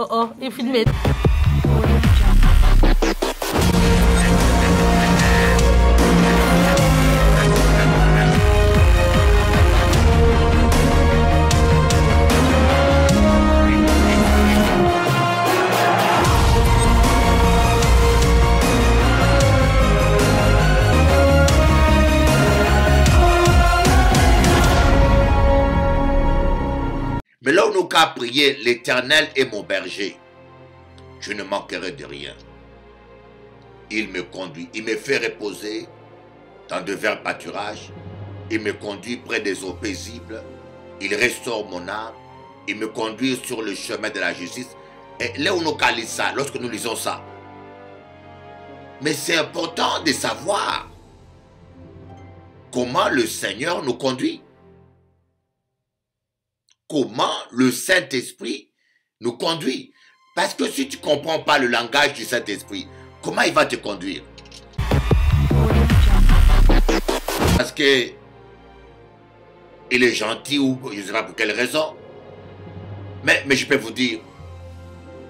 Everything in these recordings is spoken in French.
Oh oh, il filme. Mais là où nous qu'à prier, l'Éternel est mon berger. Je ne manquerai de rien. Il me conduit, il me fait reposer dans de verts pâturages. Il me conduit près des eaux paisibles. Il restaure mon âme. Il me conduit sur le chemin de la justice. Et là où nous qu'à lire ça, lorsque nous lisons ça. Mais c'est important de savoir comment le Seigneur nous conduit. Comment le Saint-Esprit nous conduit. Parce que si tu ne comprends pas le langage du Saint-Esprit, comment il va te conduire? Parce que il est gentil ou je ne sais pas pour quelle raison. Mais je peux vous dire,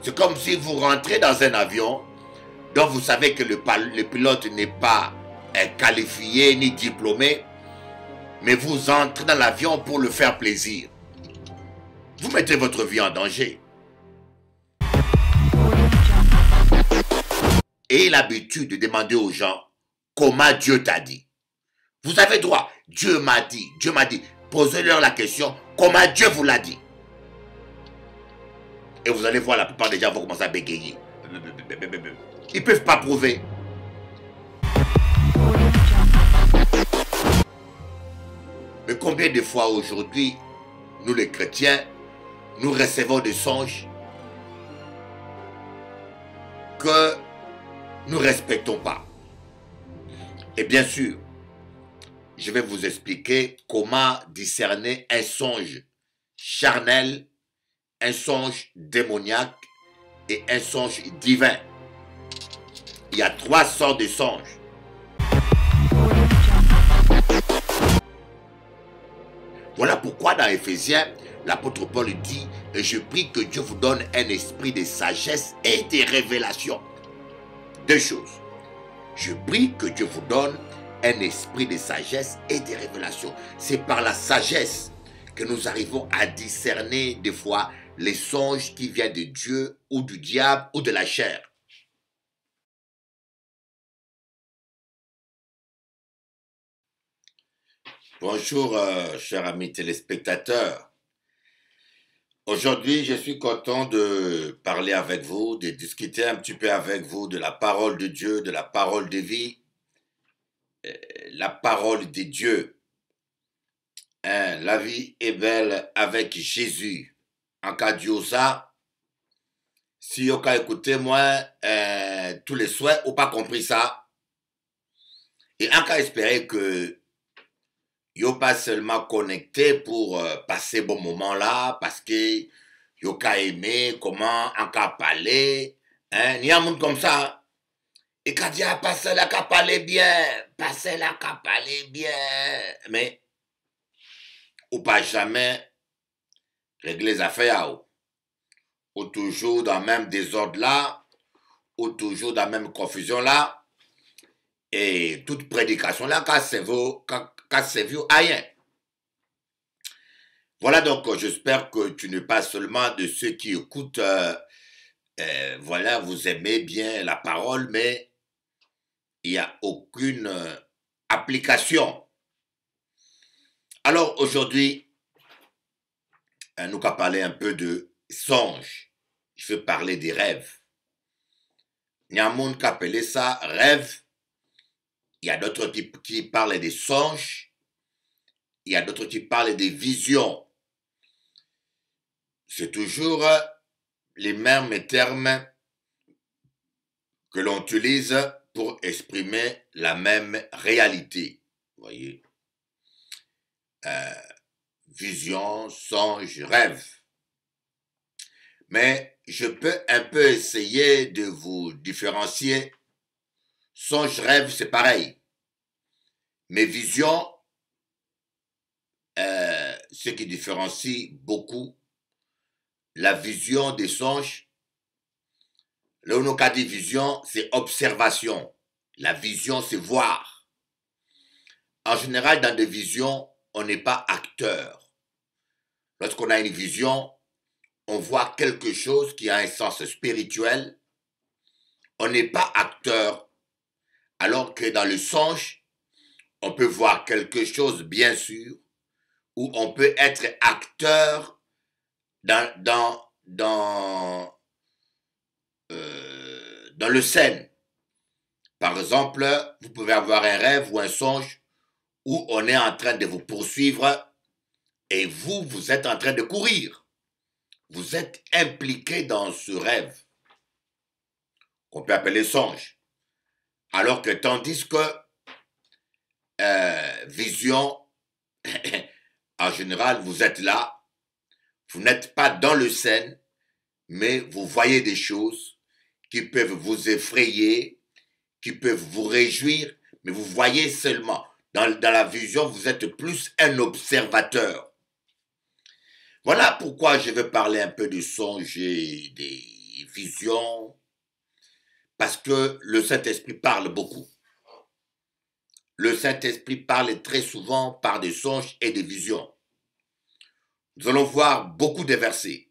c'est comme si vous rentrez dans un avion dont vous savez que le pilote n'est pas qualifié ni diplômé, mais vous entrez dans l'avion pour le faire plaisir. Vous mettez votre vie en danger. Et l'habitude de demander aux gens comment Dieu t'a dit. Vous avez droit. Dieu m'a dit. Dieu m'a dit. Posez-leur la question comment Dieu vous l'a dit. Et vous allez voir, la plupart des gens vont commencer à bégayer. Ils ne peuvent pas prouver. Mais combien de fois aujourd'hui, nous les chrétiens, nous recevons des songes que nous ne respectons pas. Et bien sûr, je vais vous expliquer comment discerner un songe charnel, un songe démoniaque et un songe divin. Il y a 3 sortes de songes. Voilà pourquoi dans Éphésiens, l'apôtre Paul dit « Et je prie que Dieu vous donne un esprit de sagesse et de révélation. » 2 choses. Je prie que Dieu vous donne un esprit de sagesse et de révélation. C'est par la sagesse que nous arrivons à discerner des fois les songes qui viennent de Dieu ou du diable ou de la chair. Bonjour, chers amis téléspectateurs. Aujourd'hui, je suis content de parler avec vous, de discuter un petit peu avec vous de la parole de Dieu, de la parole de vie, la parole de Dieu. La vie est belle avec Jésus. En cas de ça, si vous avez écouté moi tous les souhaits, ou pas compris ça, et en cas espérer que yo pas seulement connecté pour passer bon moment là, parce que yo ka aimé comment en ka parler, hein, il y a un monde comme ça, et quand il a passé la ka parler bien, passer la ka parler bien, mais ou pas jamais régler les affaires, ou toujours dans le même désordre là, ou toujours dans la même confusion là, et toute prédication là, qu'a servi à rien. Voilà donc, j'espère que tu n'es pas seulement de ceux qui écoutent, voilà, vous aimez bien la parole, mais il n'y a aucune application. Alors aujourd'hui, nous allons parler un peu de songes. Je veux parler des rêves. Il y a un monde qui appelle ça rêve. Il y a d'autres qui parlent des songes. Il y a d'autres qui parlent des visions. C'est toujours les mêmes termes que l'on utilise pour exprimer la même réalité. Vous voyez, vision, songe, rêve. Mais je peux un peu essayer de vous différencier. Songe, rêve, c'est pareil. Mais vision, ce qui différencie beaucoup la vision des songes, Le Unoka dit vision, c'est observation. La vision, c'est voir. En général, dans des visions, on n'est pas acteur. Lorsqu'on a une vision, on voit quelque chose qui a un sens spirituel. On n'est pas acteur, alors que dans le songe, on peut voir quelque chose, bien sûr, où on peut être acteur dans le scène. Par exemple, vous pouvez avoir un rêve ou un songe où on est en train de vous poursuivre et vous êtes en train de courir. Vous êtes impliqué dans ce rêve qu'on peut appeler songe. Alors que tandis que vision, en général, vous êtes là, vous n'êtes pas dans le scène, mais vous voyez des choses qui peuvent vous effrayer, qui peuvent vous réjouir, mais vous voyez seulement. Dans la vision, vous êtes plus un observateur. Voilà pourquoi je veux parler un peu de songes et des visions, parce que le Saint-Esprit parle beaucoup. Le Saint-Esprit parle très souvent par des songes et des visions. Nous allons voir beaucoup de versets.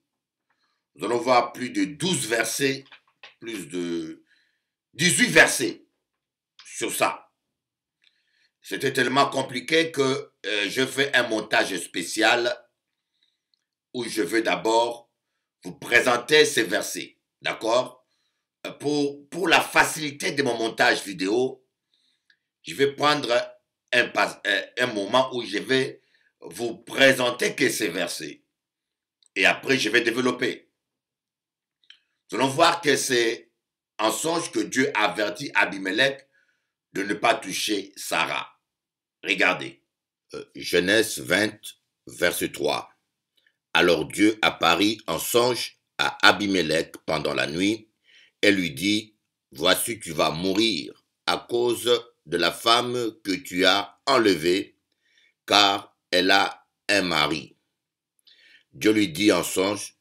Nous allons voir plus de 12 versets, plus de 18 versets sur ça. C'était tellement compliqué que je fais un montage spécial où je vais d'abord vous présenter ces versets. D'accord? Pour la facilité de mon montage vidéo, je vais prendre un moment où je vais vous présenter que ces versets. Et après, je vais développer. Nous allons voir que c'est en songe que Dieu avertit Abimelech de ne pas toucher Sarah. Regardez. Genèse 20, verset 3. Alors Dieu apparut en songe à Abimelech pendant la nuit et lui dit, voici tu vas mourir à cause de la femme que tu as enlevée, car elle a un mari. Dieu lui dit en songe,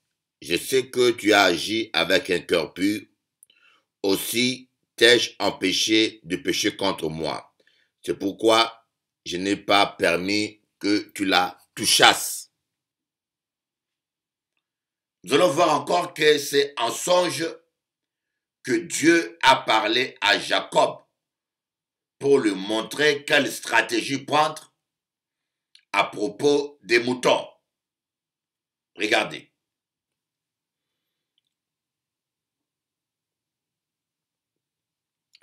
je sais que tu as agi avec un cœur pur, aussi t'ai-je empêché de pécher contre moi. C'est pourquoi je n'ai pas permis que tu la touchasses. Nous allons voir encore que c'est en songe que Dieu a parlé à Jacob pour lui montrer quelle stratégie prendre à propos des moutons. Regardez.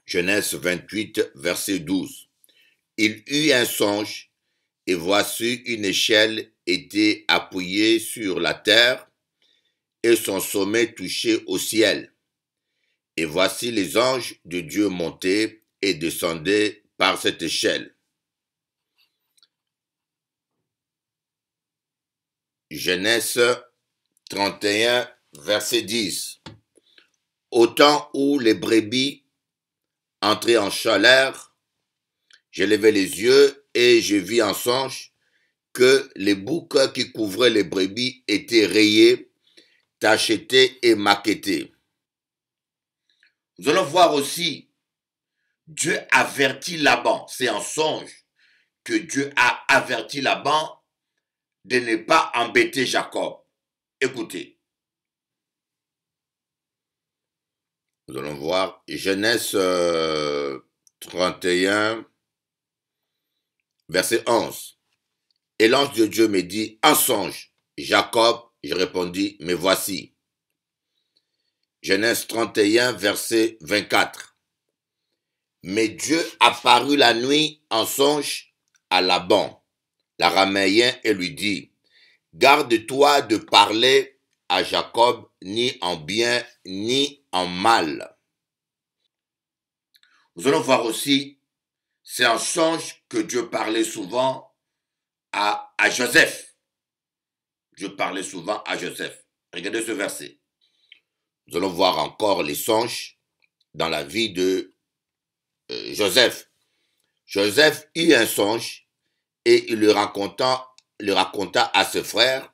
Genèse 28, verset 12. Il eut un songe, et voici une échelle était appuyée sur la terre, et son sommet touchait au ciel. Et voici les anges de Dieu montaient et descendaient par cette échelle. Genèse 31, verset 10. Au temps où les brebis entraient en chaleur, je levai les yeux et je vis en songe que les boucs qui couvraient les brebis étaient rayés, tachetés et maquettés. Nous allons voir aussi, Dieu avertit Laban, c'est en songe que Dieu a averti Laban de ne pas embêter Jacob. Écoutez. Nous allons voir Genèse 31, verset 11. Et l'ange de Dieu me dit, en songe, Jacob, je répondis, me voici. Genèse 31, verset 24. Mais Dieu apparut la nuit en songe à Laban, l'araméen, et lui dit, garde-toi de parler à Jacob ni en bien ni en mal. Nous allons voir aussi, c'est un songe que Dieu parlait souvent à Joseph. Dieu parlait souvent à Joseph. Regardez ce verset. Nous allons voir encore les songes dans la vie de Joseph. Joseph eut un songe et il le raconta à ses frères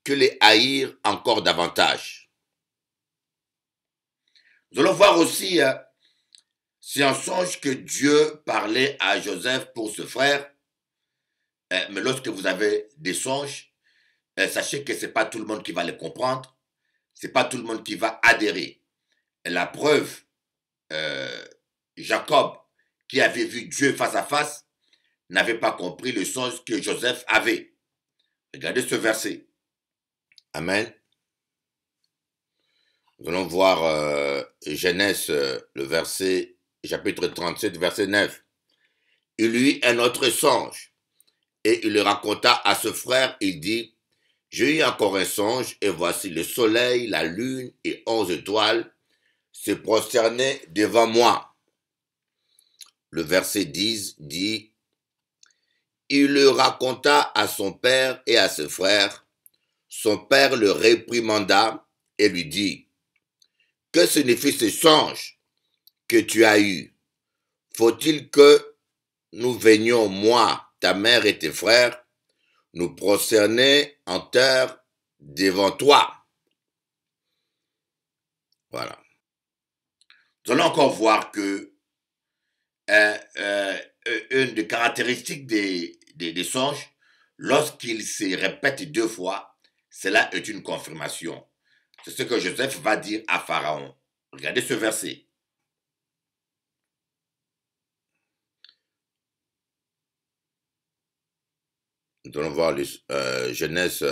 que les haïr encore davantage. Nous allons voir aussi, c'est un songe que Dieu parlait à Joseph pour ce frère. Mais lorsque vous avez des songes, sachez que ce n'est pas tout le monde qui va les comprendre. Ce n'est pas tout le monde qui va adhérer. Et la preuve, euh, Jacob, qui avait vu Dieu face à face, n'avait pas compris le songe que Joseph avait. Regardez ce verset. Amen. Nous allons voir Genèse, le verset, chapitre 37, verset 9. Il eut un autre songe, et il le raconta à ce frère, il dit, j'ai eu encore un songe, et voici le soleil, la lune et 11 étoiles se prosternaient devant moi. Le verset 10 dit, il le raconta à son père et à ses frères. Son père le réprimanda et lui dit, que signifie ce songe que tu as eu? Faut-il que nous venions, moi, ta mère et tes frères, nous prosterner en terre devant toi? Voilà. Nous allons encore voir que une des caractéristiques des songes, lorsqu'ils se répètent deux fois, cela est une confirmation. C'est ce que Joseph va dire à Pharaon. Regardez ce verset. Nous allons voir Genèse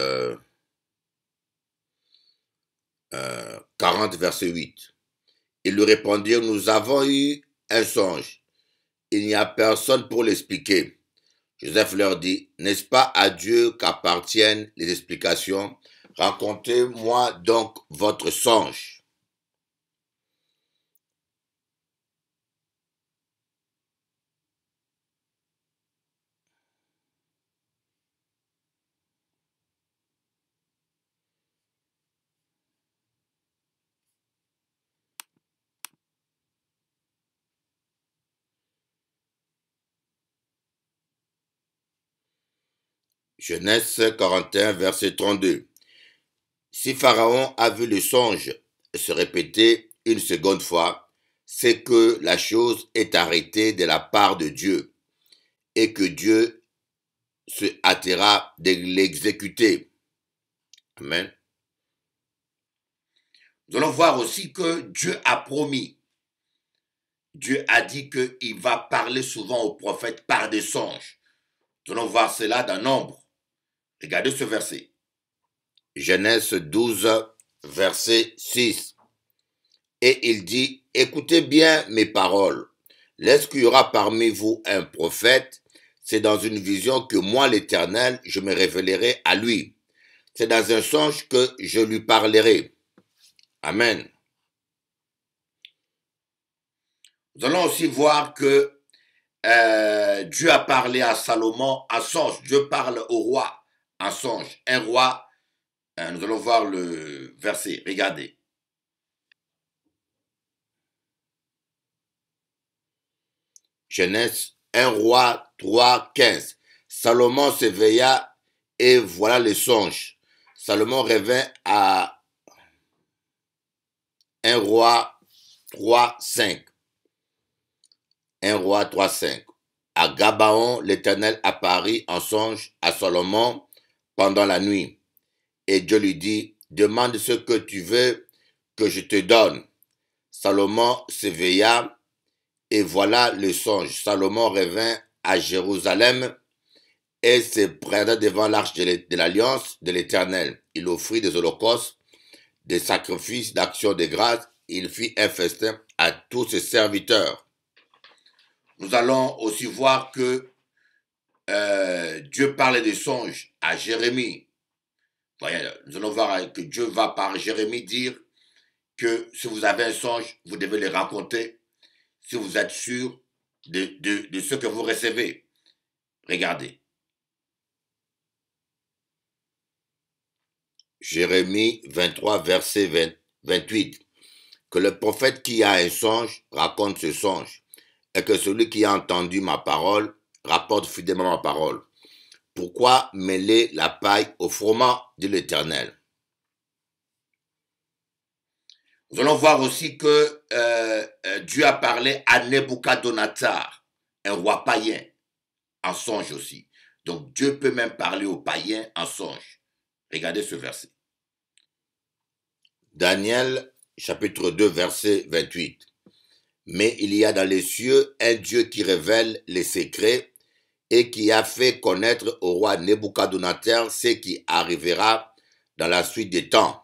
40, verset 8. Ils lui répondirent, nous avons eu un songe. Il n'y a personne pour l'expliquer. Joseph leur dit, n'est-ce pas à Dieu qu'appartiennent les explications? Racontez-moi donc votre songe. Genèse 41, verset 32. Si Pharaon a vu le songe se répéter une seconde fois, c'est que la chose est arrêtée de la part de Dieu et que Dieu se hâtera de l'exécuter. Amen. Nous allons voir aussi que Dieu a promis. Dieu a dit qu'il va parler souvent aux prophètes par des songes. Nous allons voir cela dans Nombre. Regardez ce verset. Genèse 12, verset 6. Et il dit, écoutez bien mes paroles. Lorsqu'il qu'il y aura parmi vous un prophète, c'est dans une vision que moi, l'Éternel, je me révélerai à lui. C'est dans un songe que je lui parlerai. Amen. Nous allons aussi voir que Dieu a parlé à Salomon en songe. Dieu parle au roi en songe. Un roi, nous allons voir le verset. Regardez. Genèse 1 roi 3, 15. Salomon s'éveilla et voilà le songe. Salomon revint à 1 roi 3, 5. 1 roi 3, 5. À Gabaon, l'Éternel apparut en songe à Salomon pendant la nuit. Et Dieu lui dit, demande ce que tu veux que je te donne. Salomon s'éveilla et voilà le songe. Salomon revint à Jérusalem et se présenta devant l'arche de l'alliance de l'Éternel. Il offrit des holocaustes, des sacrifices d'action de grâce. Il fit un festin à tous ses serviteurs. Nous allons aussi voir que Dieu parlait des songes à Jérémie. Voyez, nous allons voir que Dieu va par Jérémie dire que si vous avez un songe, vous devez le raconter si vous êtes sûr de ce que vous recevez. Regardez. Jérémie 23, verset 28. Que le prophète qui a un songe raconte ce songe, et que celui qui a entendu ma parole rapporte fidèlement ma parole. Pourquoi mêler la paille au froment, dit l'Éternel? Nous allons voir aussi que Dieu a parlé à Nebuchadnezzar, un roi païen, en songe aussi. Donc Dieu peut même parler aux païens en songe. Regardez ce verset. Daniel chapitre 2 verset 28. Mais il y a dans les cieux un Dieu qui révèle les secrets et qui a fait connaître au roi Nebuchadnezzar ce qui arrivera dans la suite des temps.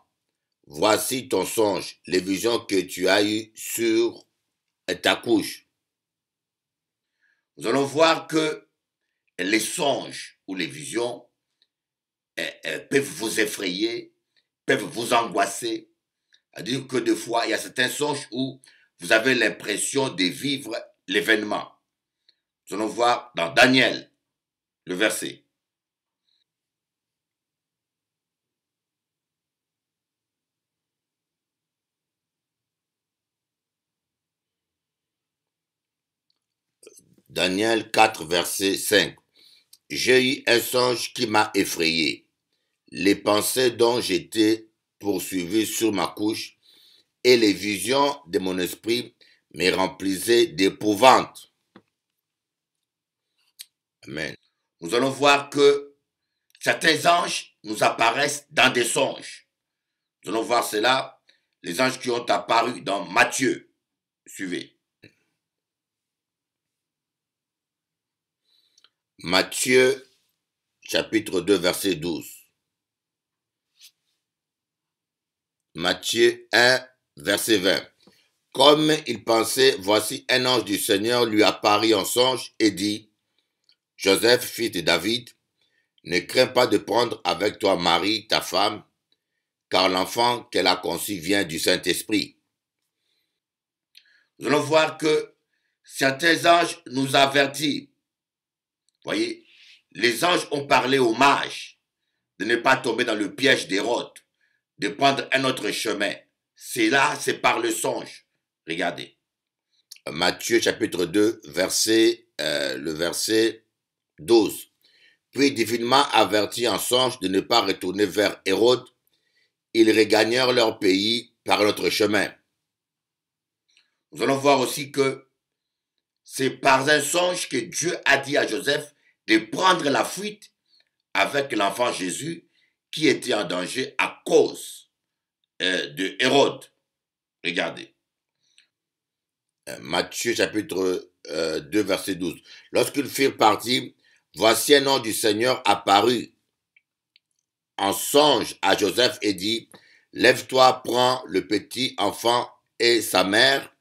Voici ton songe, les visions que tu as eues sur ta couche. Nous allons voir que les songes ou les visions peuvent vous effrayer, peuvent vous angoisser. C'est-à-dire que des fois, il y a certains songes où vous avez l'impression de vivre l'événement. Nous allons voir dans Daniel, le verset. Daniel 4, verset 5. J'ai eu un songe qui m'a effrayé. Les pensées dont j'étais poursuivi sur ma couche et les visions de mon esprit me remplissaient d'épouvante. Amen. Nous allons voir que certains anges nous apparaissent dans des songes. Nous allons voir cela, les anges qui ont apparu dans Matthieu. Suivez. Matthieu chapitre 2 verset 12. Matthieu 1 verset 20. Comme il pensait, voici un ange du Seigneur lui apparut en songe et dit, Joseph, fils de David, ne crains pas de prendre avec toi Marie, ta femme, car l'enfant qu'elle a conçu vient du Saint-Esprit. Nous allons voir que certains anges nous avertissent. Voyez, les anges ont parlé aux mages de ne pas tomber dans le piège d'Hérode, de prendre un autre chemin. C'est là, c'est par le songe. Regardez. Matthieu chapitre 2, le verset 12. Puis divinement avertis en songe de ne pas retourner vers Hérode, ils regagnèrent leur pays par l'autre chemin. Nous allons voir aussi que c'est par un songe que Dieu a dit à Joseph de prendre la fuite avec l'enfant Jésus qui était en danger à cause de Hérode. Regardez. Matthieu chapitre 2 verset 12. Lorsqu'ils furent partis, voici un ange du Seigneur apparut en songe à Joseph et dit, lève-toi, prends le petit enfant et sa mère,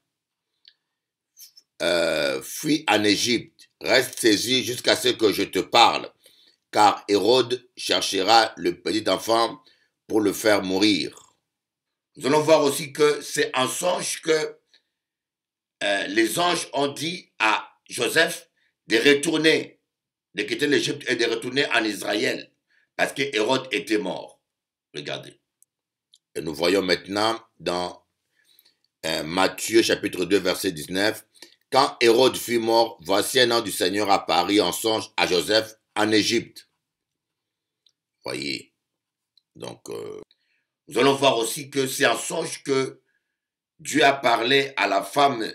fuis en Égypte, reste saisi jusqu'à ce que je te parle, car Hérode cherchera le petit enfant pour le faire mourir. Nous allons voir aussi que c'est en songe que les anges ont dit à Joseph de retourner, de quitter l'Égypte et de retourner en Israël, parce que Hérode était mort. Regardez. Et nous voyons maintenant dans Matthieu chapitre 2 verset 19, quand Hérode fut mort, voici un ange du Seigneur apparut en songe à Joseph en Égypte. Voyez. Donc, nous allons voir aussi que c'est en songe que Dieu a parlé à la femme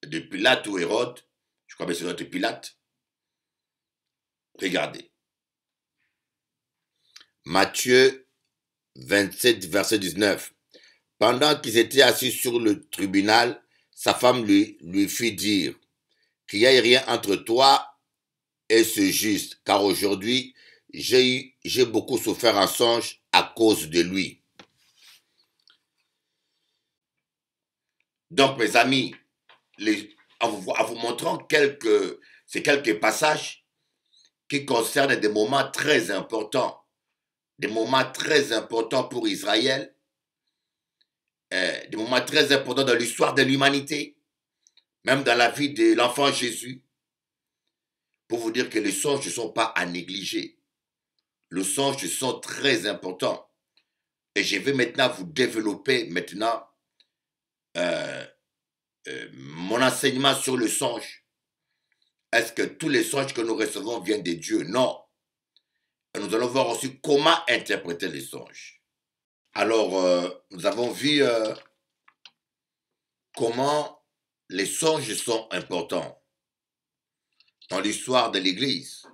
de Pilate ou Hérode. Je crois que c'est notre Pilate. Regardez. Matthieu 27, verset 19. Pendant qu'ils étaient assis sur le tribunal, sa femme lui fit dire qu'il n'y ait rien entre toi et ce juste, car aujourd'hui, j'ai beaucoup souffert en songe à cause de lui. Donc, mes amis, en vous montrant quelques passages qui concernent des moments très importants pour Israël, des moments très importants dans l'histoire de l'humanité, même dans la vie de l'enfant Jésus, pour vous dire que les songes ne sont pas à négliger. Les songes sont très importants. Et je vais maintenant vous développer mon enseignement sur le songe. Est-ce que tous les songes que nous recevons viennent de Dieu? Non. Et nous allons voir aussi comment interpréter les songes. Alors, nous avons vu comment les songes sont importants dans l'histoire de l'Église,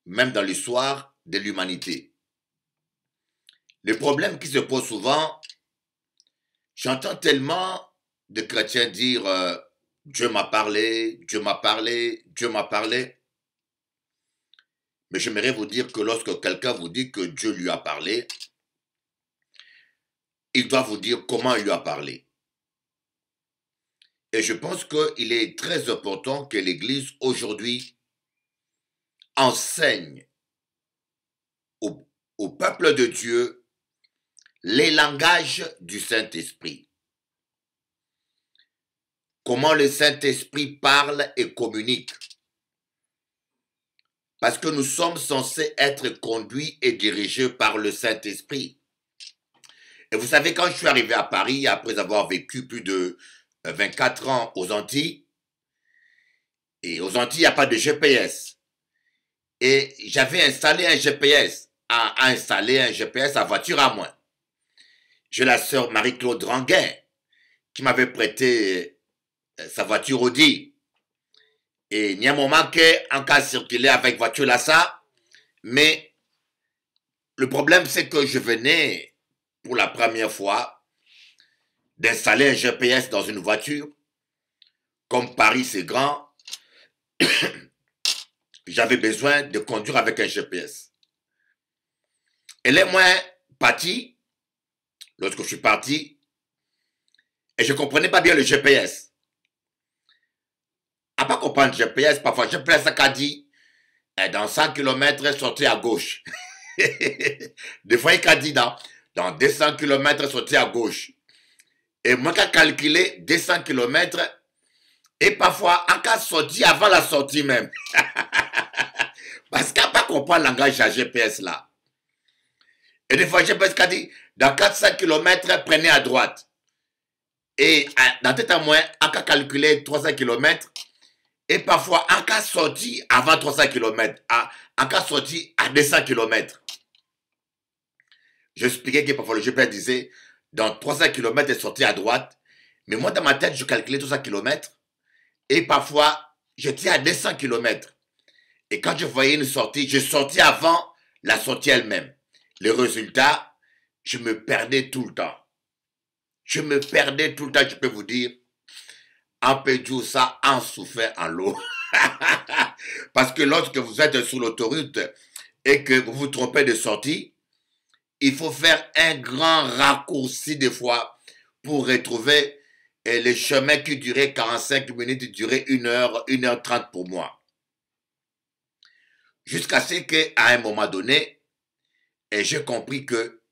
même dans l'histoire de l'humanité. Le problème qui se pose souvent, j'entends tellement de chrétiens dire Dieu m'a parlé, Dieu m'a parlé, Dieu m'a parlé. Mais j'aimerais vous dire que lorsque quelqu'un vous dit que Dieu lui a parlé, il doit vous dire comment il lui a parlé. Et je pense qu'il est très important que l'Église aujourd'hui enseigne au peuple de Dieu les langages du Saint-Esprit. Comment le Saint-Esprit parle et communique. Parce que nous sommes censés être conduits et dirigés par le Saint-Esprit. Et vous savez, quand je suis arrivé à Paris, après avoir vécu plus de 24 ans aux Antilles, et aux Antilles, il n'y a pas de GPS. Et j'avais installé un GPS, à installer un GPS à voiture à moi. J'ai la sœur Marie-Claude Ranguin, qui m'avait prêté sa voiture Audi. Et il y a un moment qu'en cas circuler avec voiture là, ça, mais le problème, c'est que je venais pour la première fois d'installer un GPS dans une voiture. Comme Paris, c'est grand, j'avais besoin de conduire avec un GPS. Et là, moi, parti, lorsque je suis parti, et je ne comprenais pas bien le GPS. À pas comprendre le GPS, parfois, je place ça dit, dans 100 km, sortez à gauche. Des fois, il a dit dans 200 km, sortez à gauche. Et moi, j'ai calculé 200 km, et parfois, en cas sorti avant la sortie même. Parce qu'à pas comprendre le langage à GPS là. Et des fois, GPS a dit, dans 400 km, prenez à droite. Et dans tête à moi, en cas calculé 300 km, et parfois, en cas sorti avant 300 km, en cas sorti à 200 km. J'expliquais que parfois le GPS disait, dans 300 km, est sorti à droite. Mais moi, dans ma tête, je calculais 300 km. Et parfois, j'étais à 200 km. Et quand je voyais une sortie, je sortais avant la sortie elle-même. Le résultat, je me perdais tout le temps. Je me perdais tout le temps, je peux vous dire. En pédou, ça, en souffert en l'eau. Parce que lorsque vous êtes sur l'autoroute et que vous vous trompez de sortie, il faut faire un grand raccourci des fois pour retrouver les chemins qui duraient 45 minutes, duraient 1 heure, 1h30 pour moi. Jusqu'à ce qu'à un moment donné, j'ai compris que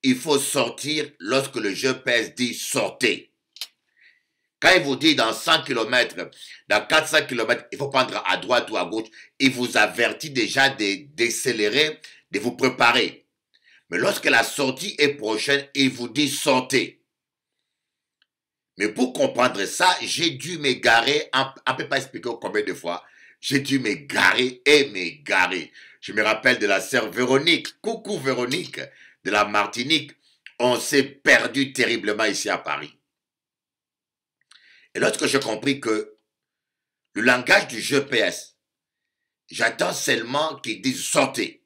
il faut sortir lorsque le GPS dit sortez. Quand il vous dit dans 100 km, dans 400 km, il faut prendre à droite ou à gauche, il vous avertit déjà de décélérer, de vous préparer. Mais lorsque la sortie est prochaine, il vous dit sortez. Mais pour comprendre ça, j'ai dû m'égarer, on ne peut pas expliquer combien de fois, j'ai dû m'égarer et m'égarer. Je me rappelle de la sœur Véronique, coucou Véronique, de la Martinique, on s'est perdu terriblement ici à Paris. Et lorsque j'ai compris que le langage du GPS, j'attends seulement qu'il dise sortez.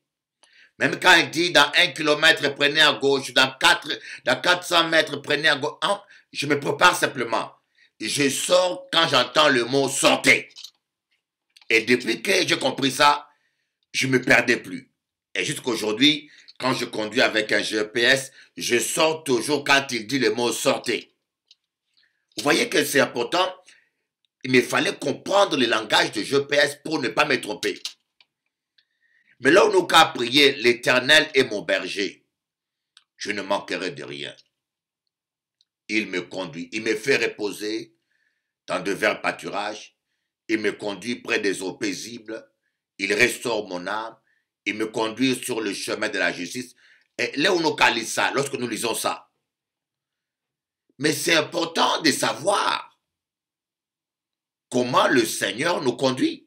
Même quand il dit dans 1 km, prenez à gauche, dans 400 mètres, prenez à gauche, je me prépare simplement. Je sors quand j'entends le mot sortez. Et depuis que j'ai compris ça, je ne me perdais plus. Et jusqu'à aujourd'hui, quand je conduis avec un GPS, je sors toujours quand il dit le mot sortez. Vous voyez que c'est important. Il me fallait comprendre le langage de GPS pour ne pas me tromper. Mais là où nous avons prié, l'Éternel est mon berger. Je ne manquerai de rien. Il me conduit, il me fait reposer dans de verts pâturages. Il me conduit près des eaux paisibles. Il restaure mon âme. Il me conduit sur le chemin de la justice. Et là où nous avons ça, lorsque nous lisons ça. Mais c'est important de savoir comment le Seigneur nous conduit.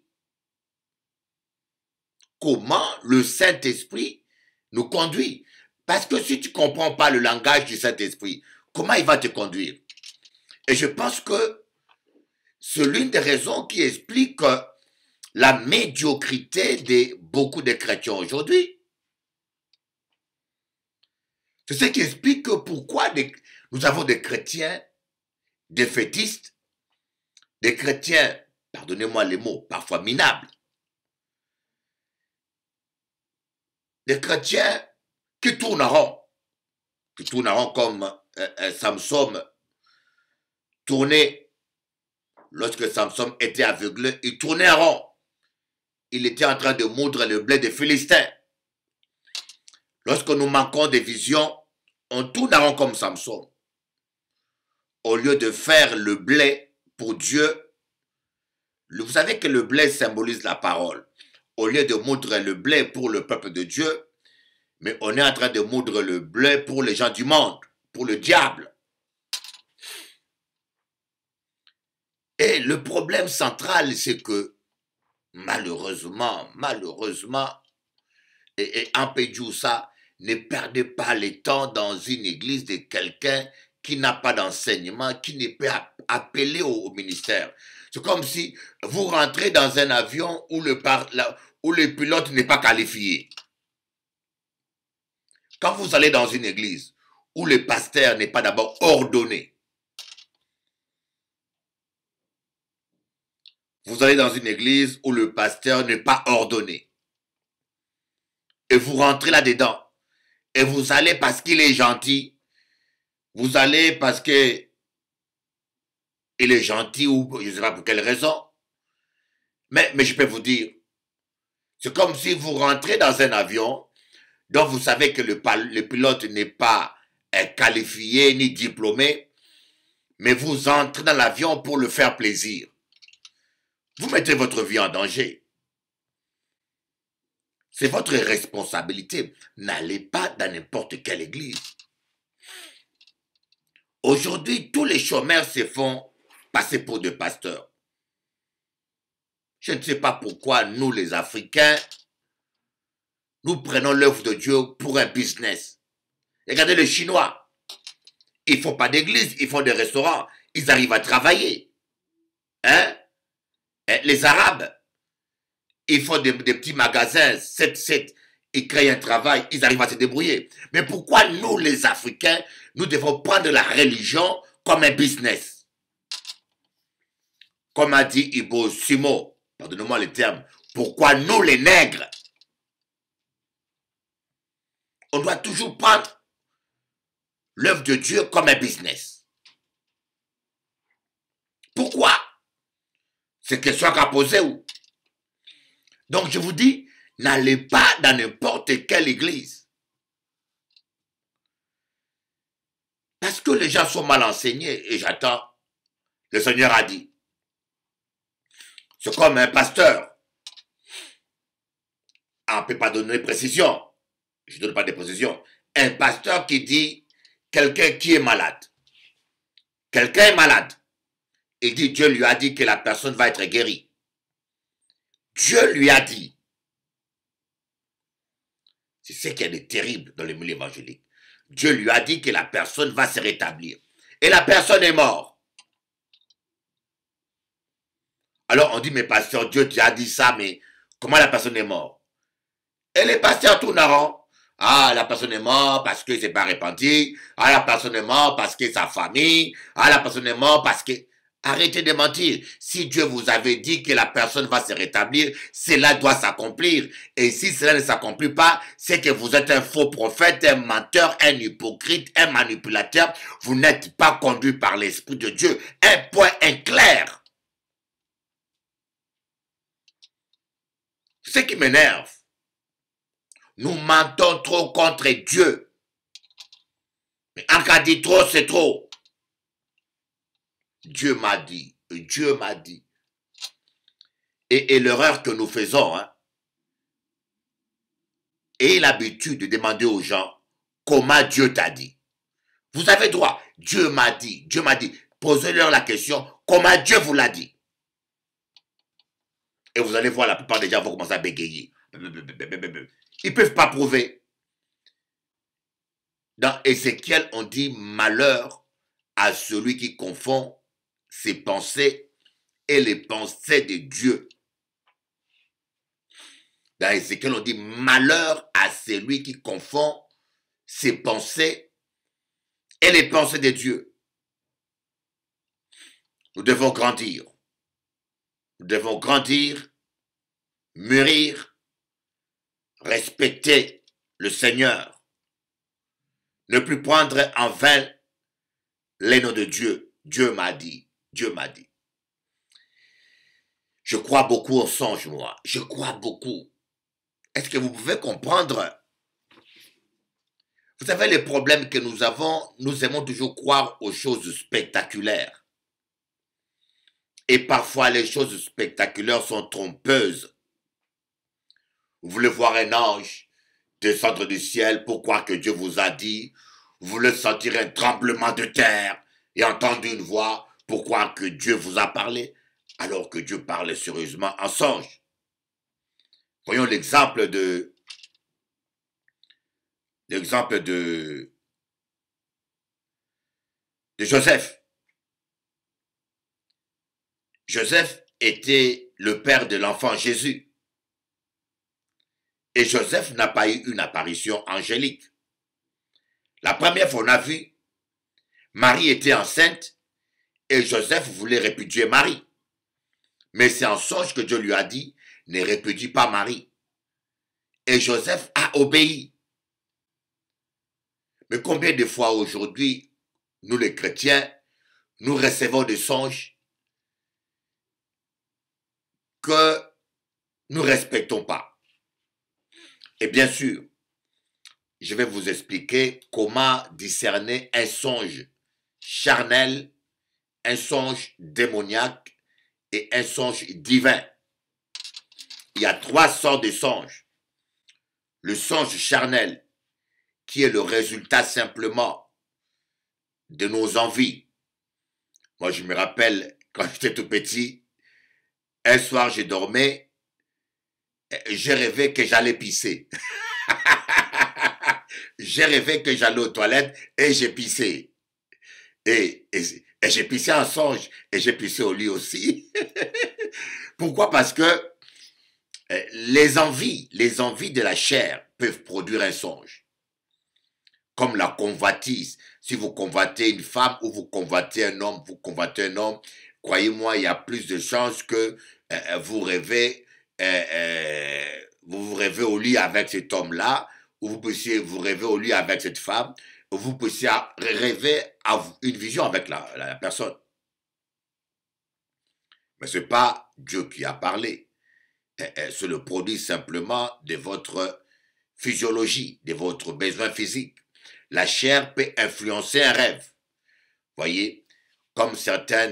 Comment le Saint-Esprit nous conduit. Parce que si tu ne comprends pas le langage du Saint-Esprit, comment il va te conduire? Et je pense que c'est l'une des raisons qui explique la médiocrité de beaucoup de chrétiens aujourd'hui. C'est ce qui explique pourquoi nous avons des chrétiens défaitistes, des chrétiens, pardonnez-moi les mots, parfois minables, des chrétiens qui tournent en rond comme Samson tournait, lorsque Samson était aveuglé, il tournait en rond. Il était en train de moudre le blé des Philistins. Lorsque nous manquons des visions, on tourne en rond comme Samson. Au lieu de faire le blé pour Dieu, vous savez que le blé symbolise la parole. Au lieu de moudre le blé pour le peuple de Dieu, mais on est en train de moudre le blé pour les gens du monde, pour le diable. Et le problème central, c'est que malheureusement, et Ampédjoussa, ne perdez pas le temps dans une église de quelqu'un qui n'a pas d'enseignement, qui n'est pas appelé au ministère. C'est comme si vous rentrez dans un avion où le pilote n'est pas qualifié. Quand vous allez dans une église où le pasteur n'est pas d'abord ordonné, vous allez dans une église où le pasteur n'est pas ordonné, et vous rentrez là-dedans, et vous allez parce qu'il est gentil, vous allez parce que il est gentil ou je ne sais pas pour quelle raison, mais je peux vous dire, c'est comme si vous rentrez dans un avion dont vous savez que le pilote n'est pas qualifié ni diplômé, mais vous entrez dans l'avion pour le faire plaisir. Vous mettez votre vie en danger. C'est votre responsabilité. N'allez pas dans n'importe quelle église. Aujourd'hui, tous les chômeurs se font passer pour des pasteurs. Je ne sais pas pourquoi nous, les Africains, nous prenons l'œuvre de Dieu pour un business. Regardez les Chinois. Ils ne font pas d'église, ils font des restaurants. Ils arrivent à travailler. Hein? Les Arabes, ils font des petits magasins, 7-7, ils créent un travail, ils arrivent à se débrouiller. Mais pourquoi nous, les Africains, nous devons prendre la religion comme un business? Comme a dit Ibo Simo, pardonnez-moi le terme, pourquoi nous, les nègres, on doit toujours prendre l'œuvre de Dieu comme un business? Pourquoi? C'est question qu'à poser où? Donc je vous dis, n'allez pas dans n'importe quelle église. Parce que les gens sont mal enseignés et j'attends. Le Seigneur a dit. C'est comme un pasteur. On ne peut pas donner de précision. Je ne donne pas de précision. Un pasteur qui dit quelqu'un qui est malade. Quelqu'un est malade. Il dit, Dieu lui a dit que la personne va être guérie. Dieu lui a dit. C'est ce qu'il y a de terrible dans le milieu évangélique. Dieu lui a dit que la personne va se rétablir. Et la personne est morte. Alors on dit, mais pasteur, Dieu t'a dit ça, mais comment la personne est morte? Et les pasteurs tournent en rond. Ah, la personne est morte parce qu'il ne s'est pas repenti. Ah, la personne est morte parce que sa famille. Ah, la personne est morte parce que... Arrêtez de mentir. Si Dieu vous avait dit que la personne va se rétablir, cela doit s'accomplir. Et si cela ne s'accomplit pas, c'est que vous êtes un faux prophète, un menteur, un hypocrite, un manipulateur. Vous n'êtes pas conduit par l'Esprit de Dieu. Un point clair. Ce qui m'énerve. Nous mentons trop contre Dieu. Mais en cas dit trop, c'est trop. Dieu m'a dit, Dieu m'a dit. Et l'erreur que nous faisons, hein, et l'habitude de demander aux gens comment Dieu t'a dit. Vous avez droit, Dieu m'a dit, Dieu m'a dit. Posez-leur la question, comment Dieu vous l'a dit. Et vous allez voir, la plupart des gens vont commencer à bégayer. Ils ne peuvent pas prouver. Dans Ézéchiel, on dit malheur à celui qui confond ses pensées et les pensées de Dieu. Dans Ézéchiel, on dit malheur à celui qui confond ses pensées et les pensées de Dieu. Nous devons grandir. Nous devons grandir, mûrir, respecter le Seigneur. Ne plus prendre en vain les noms de Dieu. Dieu m'a dit. Dieu m'a dit. Je crois beaucoup aux songes, moi. Je crois beaucoup. Est-ce que vous pouvez comprendre? Vous savez, les problèmes que nous avons, nous aimons toujours croire aux choses spectaculaires. Et parfois, les choses spectaculaires sont trompeuses. Vous voulez voir un ange descendre du ciel pour croire que Dieu vous a dit. Vous voulez sentir un tremblement de terre et entendre une voix pour croire que Dieu vous a parlé, alors que Dieu parlait sérieusement en songe. Voyons l'exemple de Joseph. Joseph était le père de l'enfant Jésus. Et Joseph n'a pas eu une apparition angélique. La première fois, on a vu, Marie était enceinte et Joseph voulait répudier Marie. Mais c'est en songe que Dieu lui a dit, ne répudie pas Marie. Et Joseph a obéi. Mais combien de fois aujourd'hui, nous les chrétiens, nous recevons des songes que nous ne respectons pas. Et bien sûr, je vais vous expliquer comment discerner un songe charnel, un songe démoniaque et un songe divin. Il y a 3 sortes de songes. Le songe charnel, qui est le résultat simplement de nos envies. Moi, je me rappelle, quand j'étais tout petit, un soir, je dormais, j'ai rêvé que j'allais pisser. J'ai rêvé que j'allais aux toilettes et j'ai pissé. Et j'ai pissé en songe et j'ai pissé au lit aussi. Pourquoi? Parce que les envies de la chair peuvent produire un songe. Comme la convoitise. Si vous convoitez une femme ou vous convoitez un homme, croyez-moi, il y a plus de chances que vous rêvez au lit avec cet homme-là, ou vous rêvez au lit avec cette femme, ou vous puissiez rêver à une vision avec la personne. Mais ce n'est pas Dieu qui a parlé. C'est le produit simplement de votre physiologie, de votre besoin physique. La chair peut influencer un rêve. Voyez, comme certains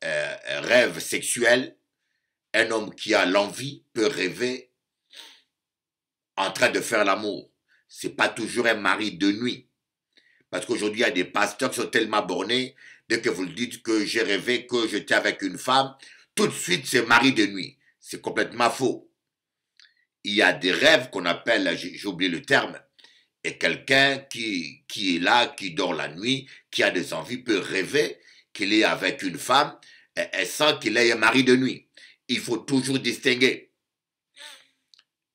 rêves sexuels, un homme qui a l'envie peut rêver en train de faire l'amour. Ce n'est pas toujours un mari de nuit. Parce qu'aujourd'hui, il y a des pasteurs qui sont tellement bornés, dès que vous dites que j'ai rêvé que j'étais avec une femme, tout de suite, c'est mari de nuit. C'est complètement faux. Il y a des rêves qu'on appelle, j'ai oublié le terme, et quelqu'un qui est là, qui dort la nuit, qui a des envies, peut rêver qu'il est avec une femme, et sans qu'il ait un mari de nuit. Il faut toujours distinguer.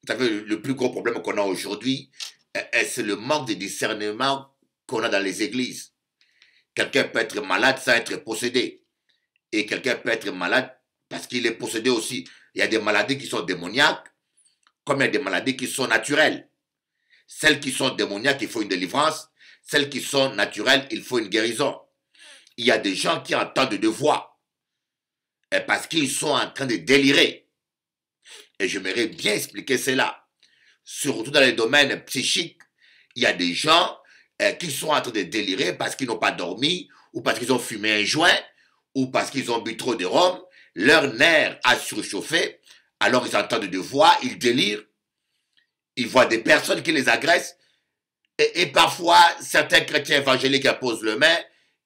Vous savez, le plus gros problème qu'on a aujourd'hui, c'est le manque de discernement qu'on a dans les églises. Quelqu'un peut être malade sans être possédé. Et quelqu'un peut être malade parce qu'il est possédé aussi. Il y a des maladies qui sont démoniaques, comme il y a des maladies qui sont naturelles. Celles qui sont démoniaques, il faut une délivrance. Celles qui sont naturelles, il faut une guérison. Il y a des gens qui entendent des voix parce qu'ils sont en train de délirer. Et j'aimerais bien expliquer cela. Surtout dans les domaines psychiques, il y a des gens qui sont en train de délirer parce qu'ils n'ont pas dormi, ou parce qu'ils ont fumé un joint, ou parce qu'ils ont bu trop de rhum. Leur nerf a surchauffé, alors ils entendent des voix, ils délirent. Ils voient des personnes qui les agressent. Et parfois, certains chrétiens évangéliques imposent le main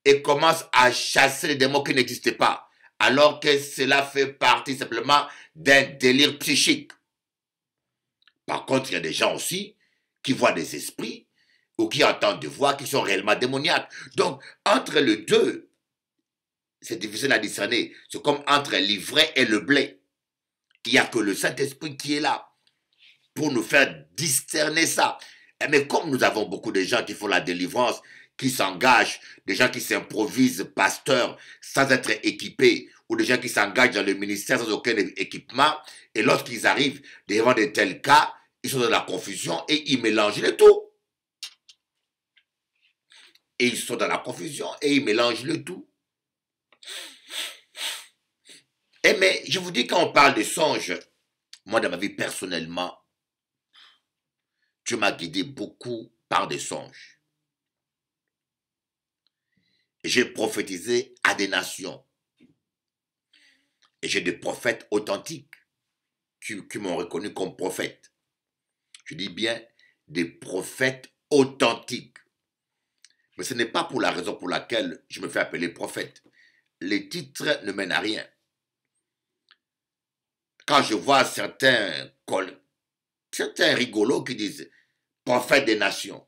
et commencent à chasser les démons qui n'existaient pas. Alors que cela fait partie simplement d'un délire psychique. Par contre, il y a des gens aussi qui voient des esprits ou qui entendent des voix qui sont réellement démoniaques. Donc, entre les deux, c'est difficile à discerner. C'est comme entre l'ivraie et le blé. Il n'y a que le Saint-Esprit qui est là pour nous faire discerner ça. Mais comme nous avons beaucoup de gens qui font la délivrance, qui s'engagent, des gens qui s'improvisent pasteurs sans être équipés, ou des gens qui s'engagent dans le ministère sans aucun équipement, et lorsqu'ils arrivent devant de tels cas, ils sont dans la confusion et ils mélangent le tout. Et ils sont dans la confusion et ils mélangent le tout. Et mais je vous dis, quand on parle de songes, moi dans ma vie personnellement, Dieu m'a guidé beaucoup par des songes. J'ai prophétisé à des nations. Et j'ai des prophètes authentiques qui m'ont reconnu comme prophète. Je dis bien des prophètes authentiques. Mais ce n'est pas pour la raison pour laquelle je me fais appeler prophète. Les titres ne mènent à rien. Quand je vois certains rigolos qui disent prophète des nations,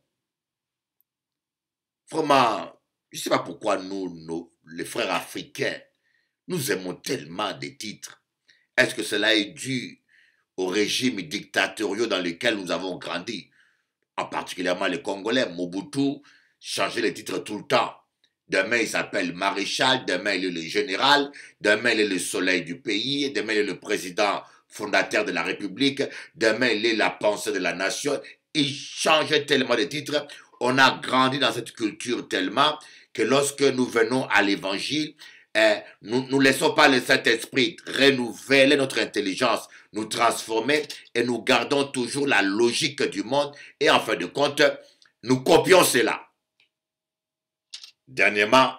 vraiment, je ne sais pas pourquoi les frères africains, nous aimons tellement des titres. Est-ce que cela est dû au régime dictatoriaux dans lequel nous avons grandi? En particulièrement les Congolais, Mobutu changeait les titres tout le temps. Demain, il s'appelle maréchal, demain, il est le général, demain, il est le soleil du pays, demain, il est le président fondateur de la République, demain, il est la pensée de la nation. Il changeait tellement de titres. On a grandi dans cette culture tellement que lorsque nous venons à l'évangile, nous ne laissons pas le Saint-Esprit renouveler notre intelligence, nous transformer et nous gardons toujours la logique du monde et en fin de compte, nous copions cela. Dernièrement,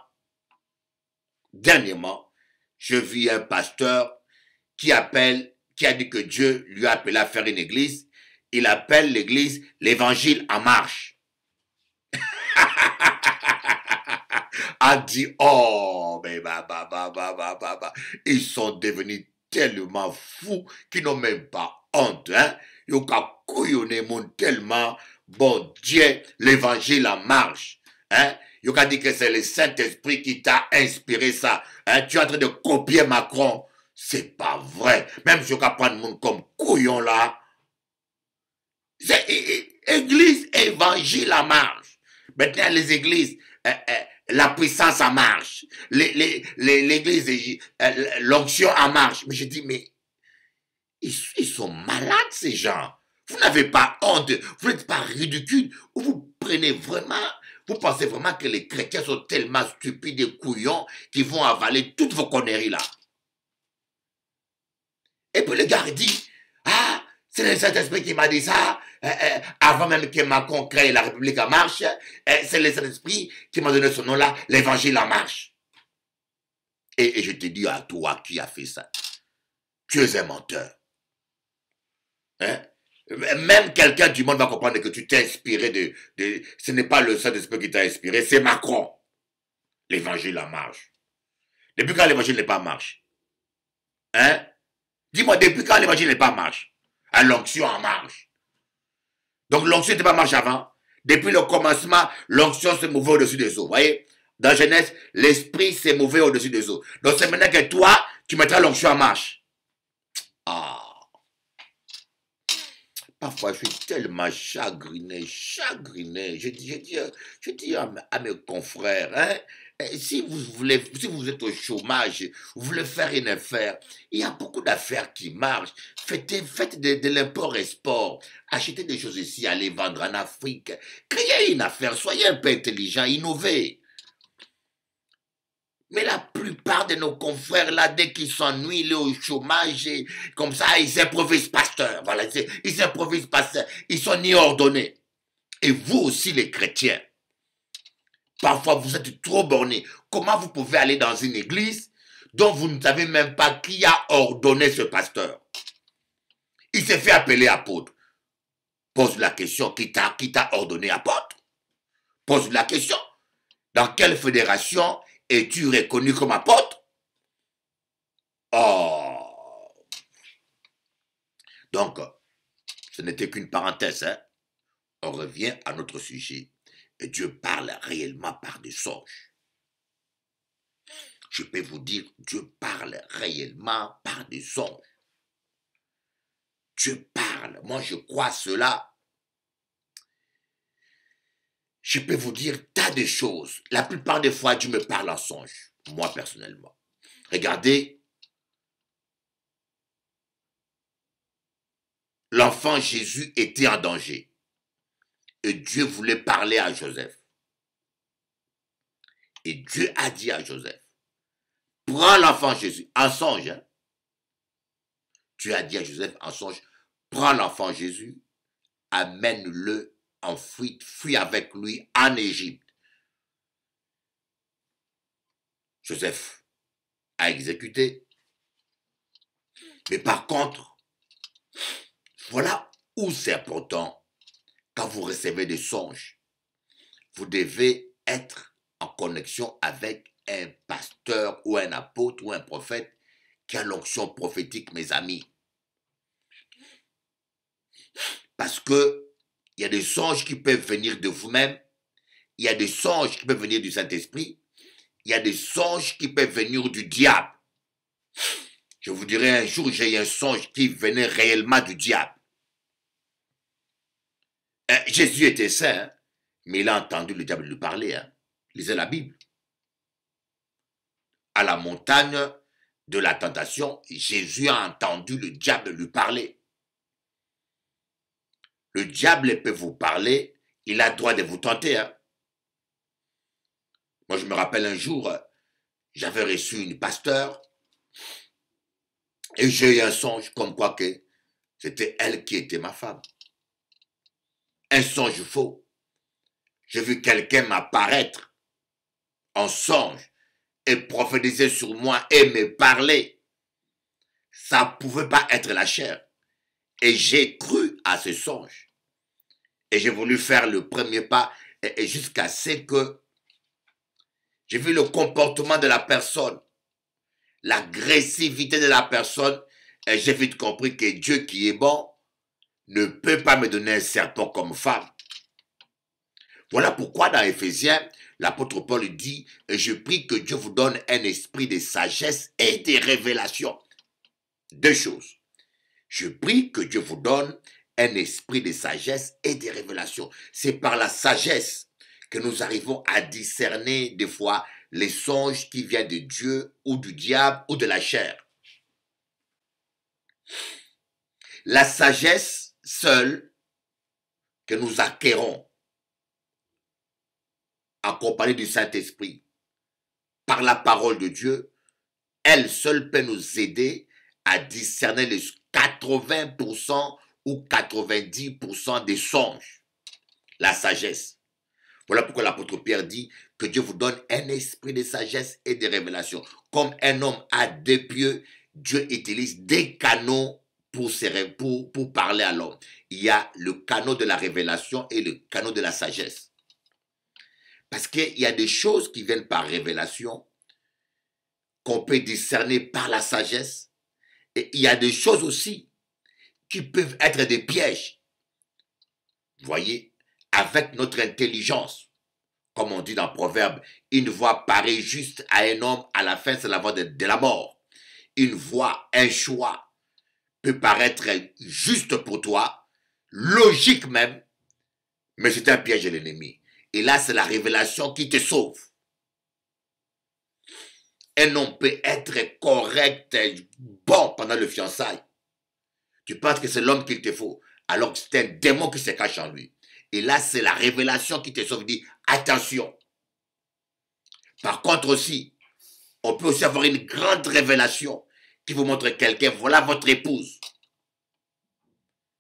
je vis un pasteur qui a dit que Dieu lui a appelé à faire une église. Il appelle l'église l'évangile en marche. A dit, oh, mais ils sont devenus tellement fous qu'ils n'ont même pas honte. Hein? Ils ont tellement, bon Dieu, l'évangile en marche. Hein? Ils ont dit que c'est le Saint-Esprit qui t'a inspiré ça. Hein? Tu es en train de copier Macron. C'est pas vrai. Même si on prend le monde comme couillon là. C'est église, évangile en marche. Maintenant, les églises, la puissance en marche. L'église, l'onction en marche. Mais je dis, mais ils sont malades, ces gens. Vous n'avez pas honte, vous n'êtes pas ridicule. Vous prenez vraiment, vous pensez vraiment que les chrétiens sont tellement stupides et couillons qu'ils vont avaler toutes vos conneries là. Et puis le gars dit, ah, c'est le Saint-Esprit qui m'a dit ça, avant même que Macron crée la République en marche, c'est le Saint-Esprit qui m'a donné ce nom-là, l'Évangile en marche. Et je te dis à toi qui as fait ça, tu es un menteur. Hein? Même quelqu'un du monde va comprendre que tu t'es inspiré ce n'est pas le Saint-Esprit qui t'a inspiré, c'est Macron. L'Évangile en marche. Depuis quand l'Évangile n'est pas en marche? Hein? Dis-moi, depuis quand l'Évangile n'est pas en marche? À l'onction en marche. Donc l'onction n'était pas en marche avant. Depuis le commencement, l'onction se mouvait au-dessus des eaux. Vous voyez? Dans Genèse, l'esprit s'est mouvé au-dessus des eaux. Donc c'est maintenant que toi, tu mettras l'onction en marche. Ah. Parfois, je suis tellement chagriné. Je dis à mes confrères, hein, si vous êtes au chômage, vous voulez faire une affaire, il y a beaucoup d'affaires qui marchent. Faites de l'import-export. Achetez des choses ici, allez vendre en Afrique. Créez une affaire, soyez un peu intelligent, innovez. Mais la plupart de nos confrères, là, dès qu'ils s'ennuient, ils sont au chômage, et comme ça, ils improvisent pasteurs. Voilà, ils improvisent pasteurs. Ils sont ni ordonnés. Et vous aussi, les chrétiens, parfois, vous êtes trop bornés. Comment vous pouvez aller dans une église dont vous ne savez même pas qui a ordonné ce pasteur? Il s'est fait appeler apôtre. Pose la question, qui t'a ordonné apôtre? Pose la question. Dans quelle fédération es-tu reconnu comme apôtre? Oh! Donc, ce n'était qu'une parenthèse. Hein? On revient à notre sujet. Dieu parle réellement par des songes. Je peux vous dire, Dieu parle réellement par des songes. Dieu parle, moi je crois cela. Je peux vous dire tas de choses. La plupart des fois, Dieu me parle en songe, moi personnellement. Regardez, l'enfant Jésus était en danger. Et Dieu voulait parler à Joseph. Et Dieu a dit à Joseph, prends l'enfant Jésus, en songe. Hein? Dieu a dit à Joseph en songe, prends l'enfant Jésus, amène-le en fuite, fuis avec lui en Égypte. Joseph a exécuté. Mais par contre, voilà où c'est important. Quand vous recevez des songes, vous devez être en connexion avec un pasteur ou un apôtre ou un prophète qui a l'onction prophétique, mes amis. Parce que il y a des songes qui peuvent venir de vous-même, il y a des songes qui peuvent venir du Saint-Esprit, il y a des songes qui peuvent venir du diable. Je vous dirai un jour, j'ai eu un songe qui venait réellement du diable. Jésus était saint, hein, mais il a entendu le diable lui parler. Hein. Lisez la Bible. À la montagne de la tentation, Jésus a entendu le diable lui parler. Le diable peut vous parler, il a le droit de vous tenter. Hein. Moi, je me rappelle un jour, j'avais reçu une pasteur et j'ai eu un songe comme quoi que c'était elle qui était ma femme. Un songe faux. J'ai vu quelqu'un m'apparaître en songe et prophétiser sur moi et me parler. Ça ne pouvait pas être la chair. Et j'ai cru à ce songe. Et j'ai voulu faire le premier pas et jusqu'à ce que j'ai vu le comportement de la personne, l'agressivité de la personne, et j'ai vite compris que Dieu qui est bon ne peut pas me donner un serpent comme femme. Voilà pourquoi dans Éphésiens, l'apôtre Paul dit, je prie que Dieu vous donne un esprit de sagesse et de révélation. Deux choses. Je prie que Dieu vous donne un esprit de sagesse et de révélation. C'est par la sagesse que nous arrivons à discerner des fois les songes qui viennent de Dieu ou du diable ou de la chair. La sagesse seule que nous acquérons en compagnie du Saint-Esprit par la parole de Dieu, elle seule peut nous aider à discerner les 80% ou 90% des songes. La sagesse. Voilà pourquoi l'apôtre Pierre dit que Dieu vous donne un esprit de sagesse et de révélation. Comme un homme a deux pieds, Dieu utilise des canaux pour parler à l'homme. Il y a le canal de la révélation et le canal de la sagesse. Parce qu'il y a des choses qui viennent par révélation, qu'on peut discerner par la sagesse. Et il y a des choses aussi qui peuvent être des pièges. Vous voyez, avec notre intelligence, comme on dit dans Proverbe, une voix paraît juste à un homme, à la fin c'est la voix de la mort. Une voix, un choix peut paraître juste pour toi, logique même, mais c'est un piège de l'ennemi. Et là, c'est la révélation qui te sauve. Un homme peut être correct, bon pendant le fiançailles. Tu penses que c'est l'homme qu'il te faut, alors que c'est un démon qui se cache en lui. Et là, c'est la révélation qui te sauve. Il dit, attention. Par contre aussi, on peut aussi avoir une grande révélation qui vous montre quelqu'un, voilà votre épouse.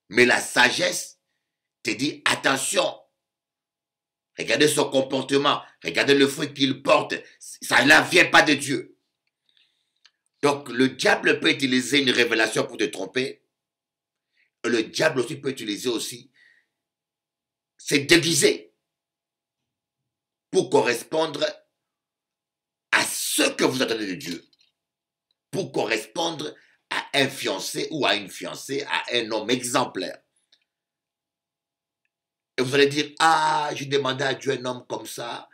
Mais la sagesse te dit, attention. Regardez son comportement, regardez le fruit qu'il porte. Ça ne vient pas de Dieu. Donc, le diable peut utiliser une révélation pour te tromper. Le diable aussi peut utiliser aussi, c'est déguisé pour correspondre à ce que vous attendez de Dieu. Pour correspondre à un fiancé ou à une fiancée, à un homme exemplaire. Et vous allez dire, ah, j'ai demandé à Dieu un homme comme ça,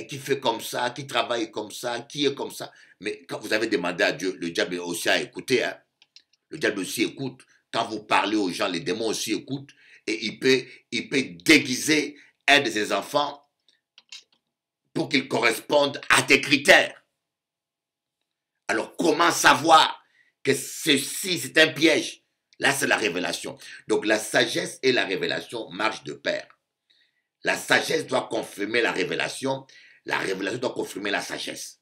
qui fait comme ça, qui travaille comme ça, qui est comme ça. Mais quand vous avez demandé à Dieu, le diable aussi a écouté. Hein. Le diable aussi écoute. Quand vous parlez aux gens, les démons aussi écoutent. Et il peut déguiser un de ses enfants pour qu'il corresponde à tes critères. Alors, comment savoir que ceci, c'est un piège? Là, c'est la révélation. Donc, la sagesse et la révélation marchent de pair. La sagesse doit confirmer la révélation doit confirmer la sagesse.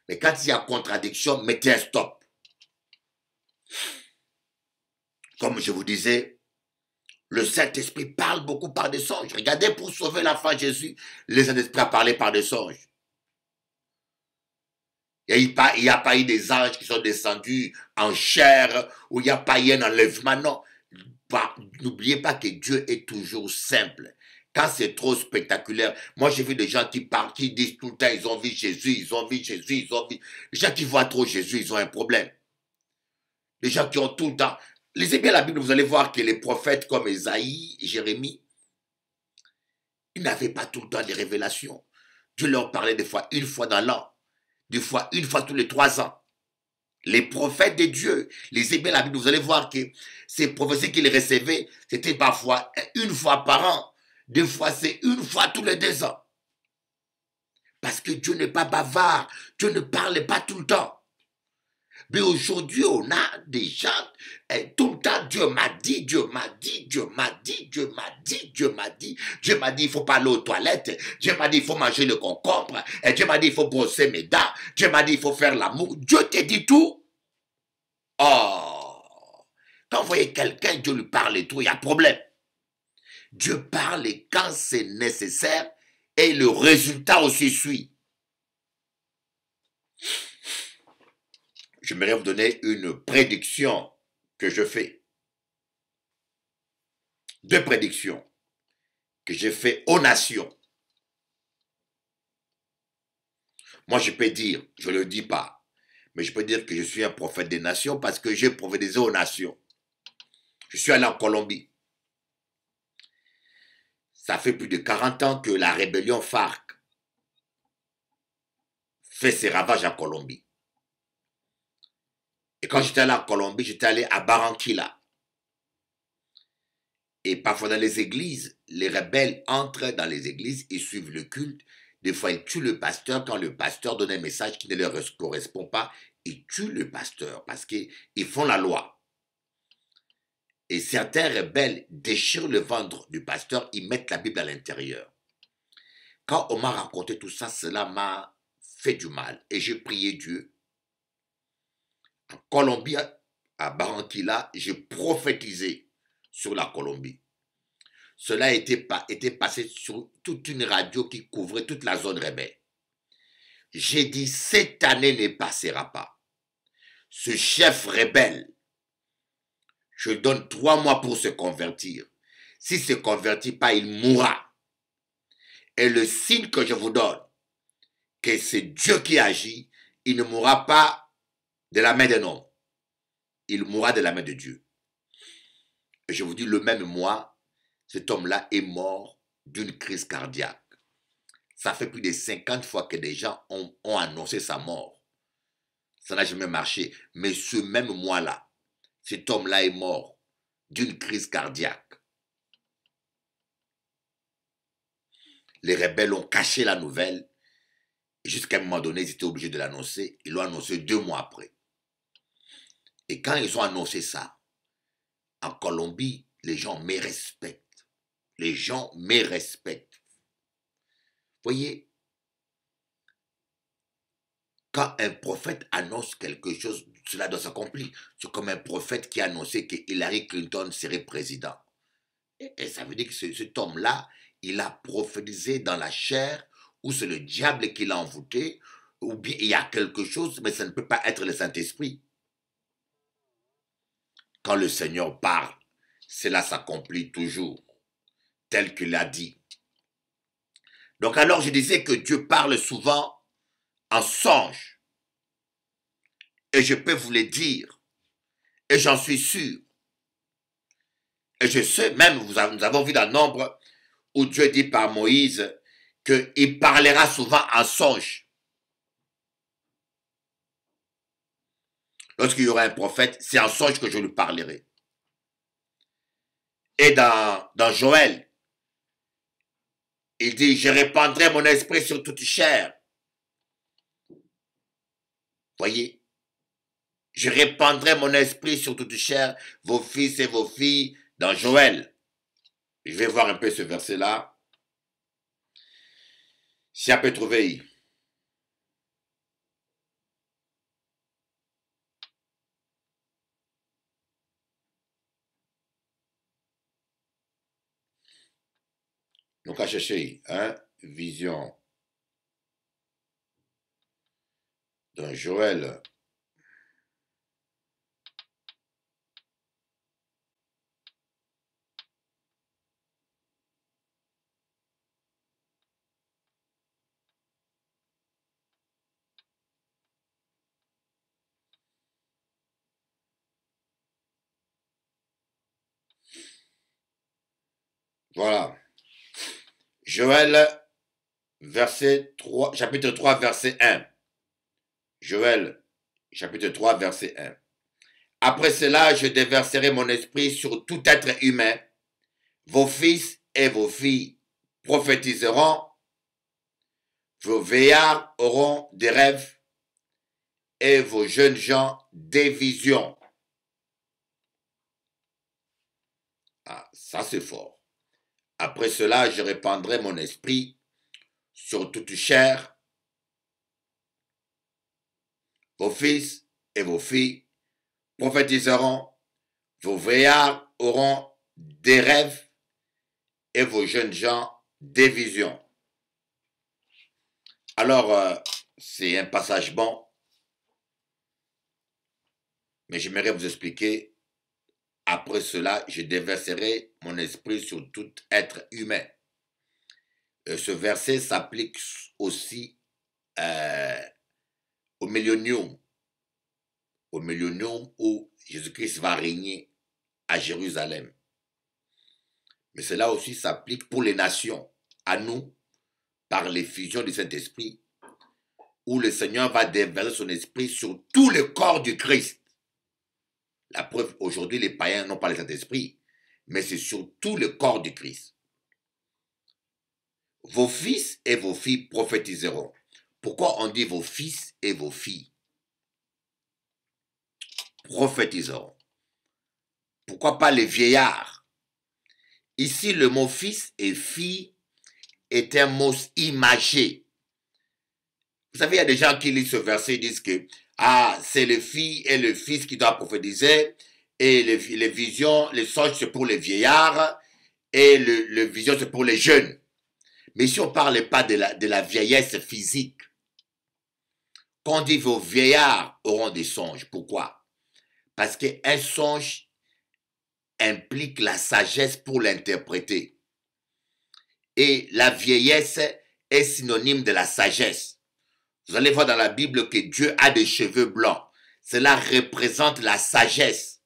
Mais quand il y a contradiction, mettez un stop. Comme je vous disais, le Saint-Esprit parle beaucoup par des songes. Regardez, pour sauver l'enfant Jésus, le Saint-Esprit a parlé par des songes. Il n'y a pas eu des anges qui sont descendus en chair, ou il n'y a pas eu un enlèvement, non. N'oubliez pas que Dieu est toujours simple. Quand c'est trop spectaculaire, moi j'ai vu des gens qui parlent, qui disent tout le temps, ils ont vu Jésus, ils ont vu Jésus, ils ont vu. Les gens qui voient trop Jésus, ils ont un problème. Les gens qui ont tout le temps. Lisez bien la Bible, vous allez voir que les prophètes comme Ésaïe, Jérémie, ils n'avaient pas tout le temps des révélations. Dieu leur parlait des fois une fois dans l'an, des fois une fois tous les 3 ans. Les prophètes de Dieu, lisez bien la Bible, vous allez voir que ces prophéties qu'ils recevaient, c'était parfois une fois par an. Des fois, c'est une fois tous les 2 ans. Parce que Dieu n'est pas bavard. Dieu ne parle pas tout le temps. Mais aujourd'hui, on a des gens, tout le temps, Dieu m'a dit, Dieu m'a dit, Dieu m'a dit, Dieu m'a dit, Dieu m'a dit, Dieu m'a dit, il ne faut pas aller aux toilettes, Dieu m'a dit, il faut manger le concombre, et Dieu m'a dit, il faut brosser mes dents, Dieu m'a dit, il faut faire l'amour. Dieu te dit tout. Oh, quand vous voyez quelqu'un, Dieu lui parle et tout, il y a problème. Dieu parle quand c'est nécessaire et le résultat aussi suit. J'aimerais vous donner une prédiction que je fais. 2 prédictions que j'ai fait aux nations. Moi, je peux dire, je ne le dis pas, mais je peux dire que je suis un prophète des nations parce que j'ai prophétisé aux nations. Je suis allé en Colombie. Ça fait plus de 40 ans que la rébellion FARC fait ses ravages en Colombie. Et quand j'étais allé en Colombie, j'étais allé à Barranquilla. Et parfois dans les églises, les rebelles entrent dans les églises, ils suivent le culte. Des fois, ils tuent le pasteur quand le pasteur donne un message qui ne leur correspond pas. Ils tuent le pasteur parce qu'ils font la loi. Et certains rebelles déchirent le ventre du pasteur, ils mettent la Bible à l'intérieur. Quand on m'a raconté tout ça, cela m'a fait du mal. Et j'ai prié Dieu. En Colombie, à Barranquilla, j'ai prophétisé sur la Colombie. Cela était passé sur toute une radio qui couvrait toute la zone rebelle. J'ai dit, cette année ne passera pas. Ce chef rebelle, je donne 3 mois pour se convertir. S'il ne se convertit pas, il mourra. Et le signe que je vous donne, que c'est Dieu qui agit, il ne mourra pas de la main d'un homme. Il mourra de la main de Dieu. Et je vous dis, le même mois, cet homme-là est mort d'une crise cardiaque. Ça fait plus de 50 fois que des gens ont annoncé sa mort. Ça n'a jamais marché. Mais ce même mois-là, cet homme-là est mort d'une crise cardiaque. Les rebelles ont caché la nouvelle. Jusqu'à un moment donné, ils étaient obligés de l'annoncer. Ils l'ont annoncé 2 mois après. Et quand ils ont annoncé ça, en Colombie, les gens me respectent. Les gens me respectent. Voyez, quand un prophète annonce quelque chose, cela doit s'accomplir. C'est comme un prophète qui a annoncé que Hillary Clinton serait président. Et ça veut dire que cet homme-là, il a prophétisé dans la chair, ou c'est le diable qui l'a envoûté, ou bien il y a quelque chose, mais ça ne peut pas être le Saint-Esprit. Quand le Seigneur parle, cela s'accomplit toujours, tel qu'il l'a dit. Donc alors je disais que Dieu parle souvent en songe. Et je peux vous le dire, et j'en suis sûr. Et je sais, même, nous avons vu dans Nombre, où Dieu dit par Moïse qu'il parlera souvent en songe. Lorsqu'il y aura un prophète, c'est en songe que je lui parlerai. Et dans Joël, il dit, je répandrai mon esprit sur toute chair. Voyez, je répandrai mon esprit sur toute chair, vos fils et vos filles, dans Joël. Je vais voir un peu ce verset-là. Si on peut trouver. Donc à chercher, hein, vision dans Joël. Voilà. Joël, verset 3, chapitre 3, verset 1. Joël, chapitre 3, verset 1. Après cela, je déverserai mon esprit sur tout être humain. Vos fils et vos filles prophétiseront. Vos vieillards auront des rêves et vos jeunes gens des visions. Ah, ça c'est fort. Après cela, je répandrai mon esprit sur toute chair. Vos fils et vos filles prophétiseront. Vos vieillards auront des rêves et vos jeunes gens des visions. Alors, c'est un passage bon, mais j'aimerais vous expliquer. Après cela, je déverserai mon esprit sur tout être humain. Ce verset s'applique aussi au millénium où Jésus-Christ va régner à Jérusalem. Mais cela aussi s'applique pour les nations, à nous, par l'effusion du Saint-Esprit, où le Seigneur va déverser son esprit sur tout le corps du Christ. La preuve, aujourd'hui, les païens n'ont pas le Saint-Esprit, mais c'est sur tout le corps du Christ. Vos fils et vos filles prophétiseront. Pourquoi on dit vos fils et vos filles prophétiseront? Pourquoi pas les vieillards? Ici, le mot fils et fille est un mot imagé. Vous savez, il y a des gens qui lisent ce verset et disent que c'est les filles et le fils qui doivent prophétiser, et les visions, les songes, c'est pour les vieillards, et le vision, c'est pour les jeunes. Mais si on ne parle pas de la vieillesse physique, quand on dit vos vieillards auront des songes, pourquoi? Parce qu'un songe implique la sagesse pour l'interpréter. Et la vieillesse est synonyme de la sagesse. Vous allez voir dans la Bible que Dieu a des cheveux blancs. Cela représente la sagesse.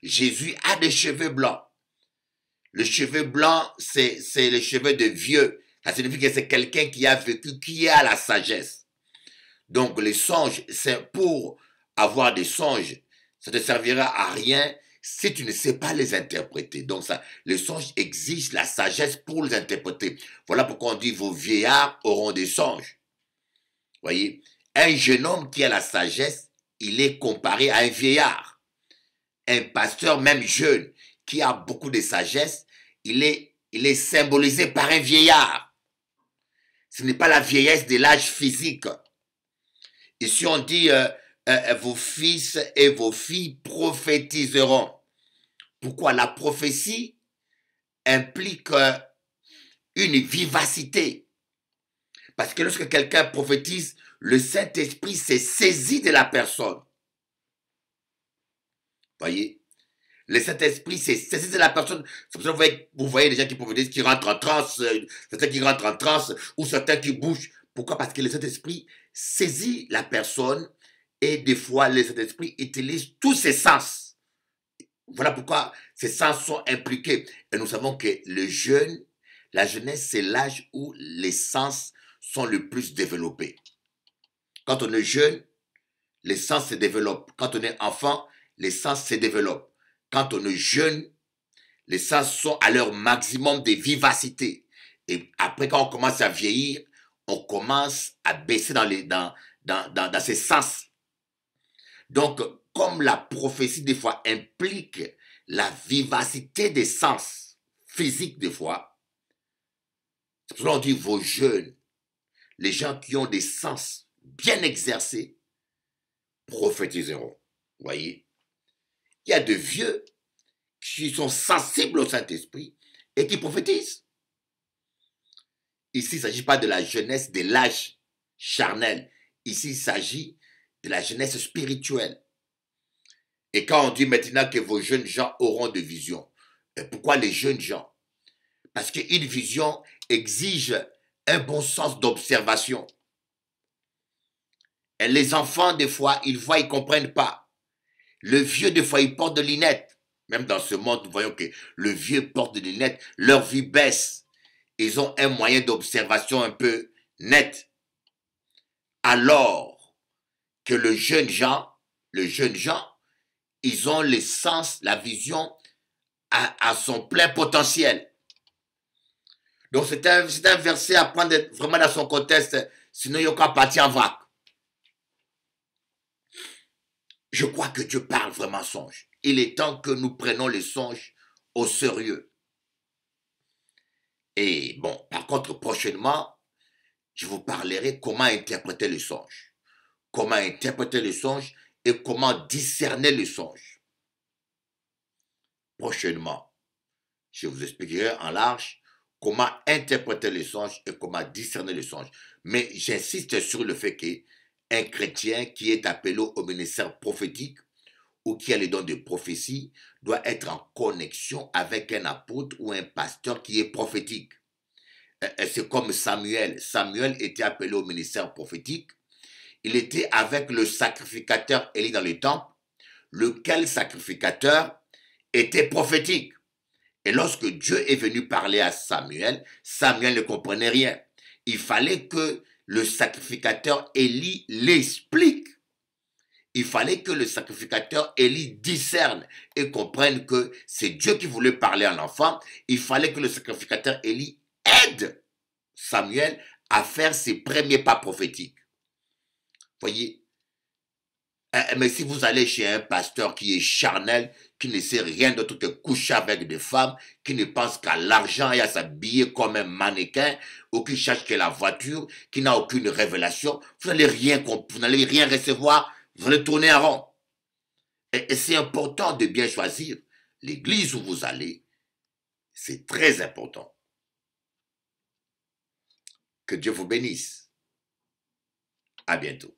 Jésus a des cheveux blancs. Le cheveu blanc, c'est les cheveux de vieux. Ça signifie que c'est quelqu'un qui a vécu, qui a la sagesse. Donc les songes, c'est pour avoir des songes, ça ne te servira à rien si tu ne sais pas les interpréter. Donc les songes exigent la sagesse pour les interpréter. Voilà pourquoi on dit vos vieillards auront des songes. Voyez, un jeune homme qui a la sagesse, il est comparé à un vieillard. Un pasteur, même jeune, qui a beaucoup de sagesse, il est symbolisé par un vieillard. Ce n'est pas la vieillesse de l'âge physique. Ici, on dit vos fils et vos filles prophétiseront. Pourquoi? La prophétie implique une vivacité. Parce que lorsque quelqu'un prophétise, le Saint-Esprit s'est saisi de la personne. Voyez? Le Saint-Esprit s'est saisi de la personne. C'est pour ça que vous voyez des gens qui prophétisent, qui rentrent en transe, certains qui rentrent en transe, ou certains qui bougent. Pourquoi? Parce que le Saint-Esprit saisit la personne et des fois, le Saint-Esprit utilise tous ses sens. Voilà pourquoi ces sens sont impliqués. Et nous savons que le jeûne, La jeunesse, c'est l'âge où les sens sont le plus développés. Quand on est jeune, les sens se développent. Quand on est enfant, les sens se développent. Quand on est jeune, les sens sont à leur maximum de vivacité. Et après, quand on commence à vieillir, on commence à baisser dans ses sens. Donc, comme la prophétie des fois implique la vivacité des sens physiques des fois, c'est pour ça qu'on dit vos jeunes, les gens qui ont des sens bien exercés, prophétiseront. Vous voyez? Il y a de vieux qui sont sensibles au Saint-Esprit et qui prophétisent. Ici, il ne s'agit pas de la jeunesse de l'âge charnel. Ici, il s'agit de la jeunesse spirituelle. Et quand on dit maintenant que vos jeunes gens auront de visions, pourquoi les jeunes gens? Parce qu'une vision exige un bon sens d'observation. Et les enfants, des fois, ils voient, ils ne comprennent pas. Le vieux, des fois, il porte de lunettes. Même dans ce monde, nous voyons que le vieux porte de lunettes, leur vue baisse. Ils ont un moyen d'observation un peu net. Alors que le jeune gens, ils ont les sens, la vision à son plein potentiel. Donc c'est un verset à prendre vraiment dans son contexte, sinon il n'y a qu'à partir en vrac. Je crois que Dieu parle vraiment songe. Il est temps que nous prenions les songes au sérieux. Et bon, par contre, prochainement, je vous parlerai comment interpréter le songe. Comment interpréter le songe et comment discerner le songe. Prochainement, je vous expliquerai en large comment interpréter le songe et comment discerner le songe. Mais j'insiste sur le fait qu'un chrétien qui est appelé au ministère prophétique ou qui a les dons de prophétie doit être en connexion avec un apôtre ou un pasteur qui est prophétique. C'est comme Samuel. Samuel était appelé au ministère prophétique. Il était avec le sacrificateur Élie dans le temple, lequel sacrificateur était prophétique. Et lorsque Dieu est venu parler à Samuel, Samuel ne comprenait rien. Il fallait que le sacrificateur Élie l'explique. Il fallait que le sacrificateur Élie discerne et comprenne que c'est Dieu qui voulait parler à l'enfant. Il fallait que le sacrificateur Élie aide Samuel à faire ses premiers pas prophétiques. Voyez? Mais si vous allez chez un pasteur qui est charnel, qui ne sait rien d'autre que coucher avec des femmes, qui ne pense qu'à l'argent et à s'habiller comme un mannequin, ou qui cherche que la voiture, qui n'a aucune révélation, vous n'allez rien recevoir, vous allez tourner en rond. Et c'est important de bien choisir l'église où vous allez. C'est très important. Que Dieu vous bénisse. À bientôt.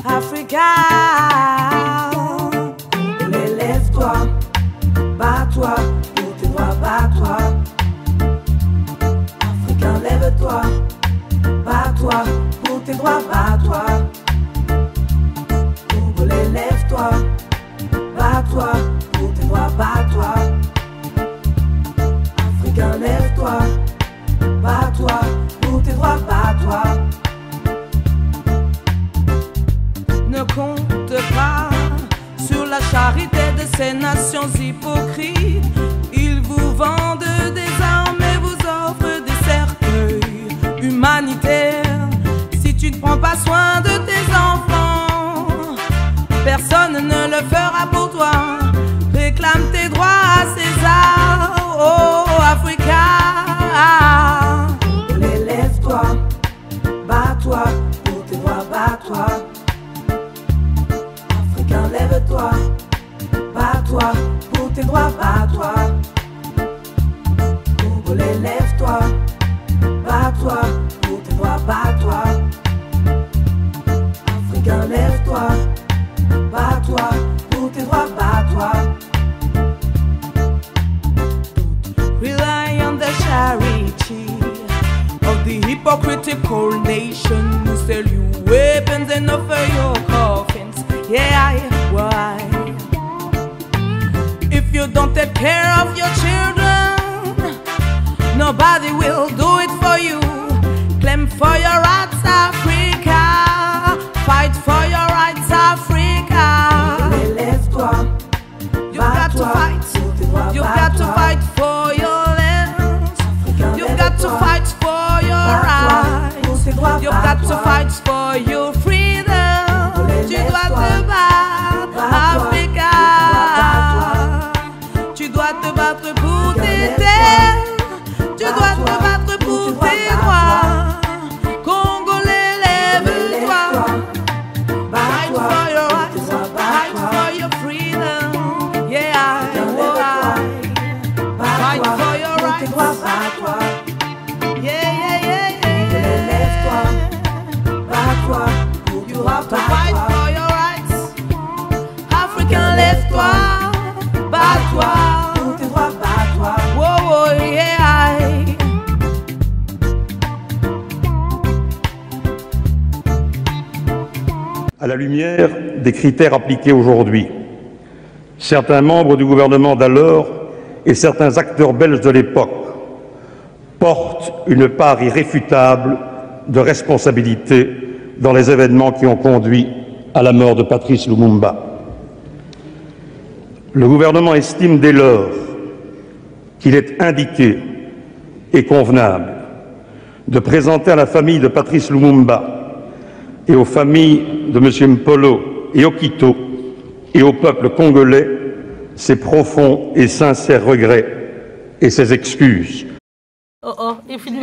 Africa, lève-toi, bats-toi, pour tes droits, bats-toi. Africain, lève-toi, bats-toi, pour tes droits, bats-toi. Congolais, lève-toi, bats-toi, pour tes droits, bats-toi. Africain, lève-toi, bats-toi, pour tes droits, bats-toi. Ne compte pas sur la charité de ces nations hypocrites. Ils vous vendent des armes et vous offrent des cercueils humanitaires. Si tu ne prends pas soin de tes enfants, personne ne le fera pour toi. Réclame tes droits à César, oh Africa. Lève-toi, bats-toi, pour tes droits, bats-toi. Africain, lève-toi, bats-toi, pour tes droits, bats-toi. Congolais, lève-toi, bats-toi, pour tes droits, bats-toi. Africain, lève-toi, bats-toi, pour tes droits, bats-toi. Rely on the charity of the hypocritical nation who sell you away. coffins and no for your coffins. Yeah, why? If you don't take care of your children, nobody will do it for you. Claim for your rights, Africa. Fight for your rights, Africa. Lève-toi, You've got to fight. You've got to fight for your lands. You've got to fight for your rights. You've got to fight for your freedom. Tu dois te battre, Africa. Tu dois te battre pour tes terres. Tu dois te battre pour tes droits. Congolais, lève-toi. Fight for your rights. Fight for your freedom. Yeah, fight for your rights. Yeah, yeah, yeah, yeah. You have to fight for your rights. Africain, lève-toi. Bats-toi. Whoa, whoa, yeah. À la lumière des critères appliqués aujourd'hui, certains membres du gouvernement d'alors et certains acteurs belges de l'époque portent une part irréfutable de responsabilité dans les événements qui ont conduit à la mort de Patrice Lumumba. Le gouvernement estime dès lors qu'il est indiqué et convenable de présenter à la famille de Patrice Lumumba et aux familles de M. Mpolo et Okito et au peuple congolais ses profonds et sincères regrets et ses excuses. Oh, il filme.